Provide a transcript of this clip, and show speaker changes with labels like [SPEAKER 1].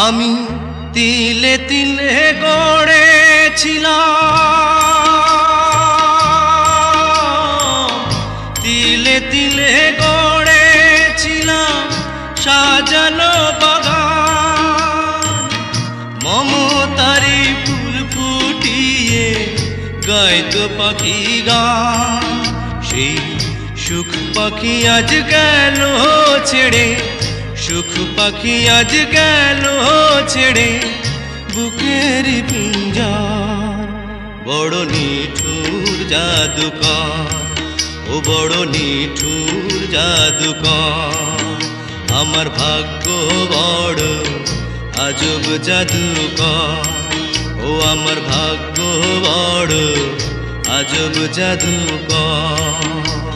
[SPEAKER 1] আমি তিলে তিলে গড়েছিলাম, তিলে তিলে গড়েছিলাম সাজানো বাগান। মমতারি ফুল ফুটিয়ে গাইতো পাখি গান। সেই সুখ পাখি আজ গেল ছেড়ে, সুখ পাখি আজ গেল ছেড়ে বুকের পিঞ্জার। বড় নিঠুর জাদুকর, ও বড় নিঠুর জাদুকর। আমার ভাগ্য বড় আজব জাদুকর, ও আমার ভাগ্য বড় আজব জাদুকর।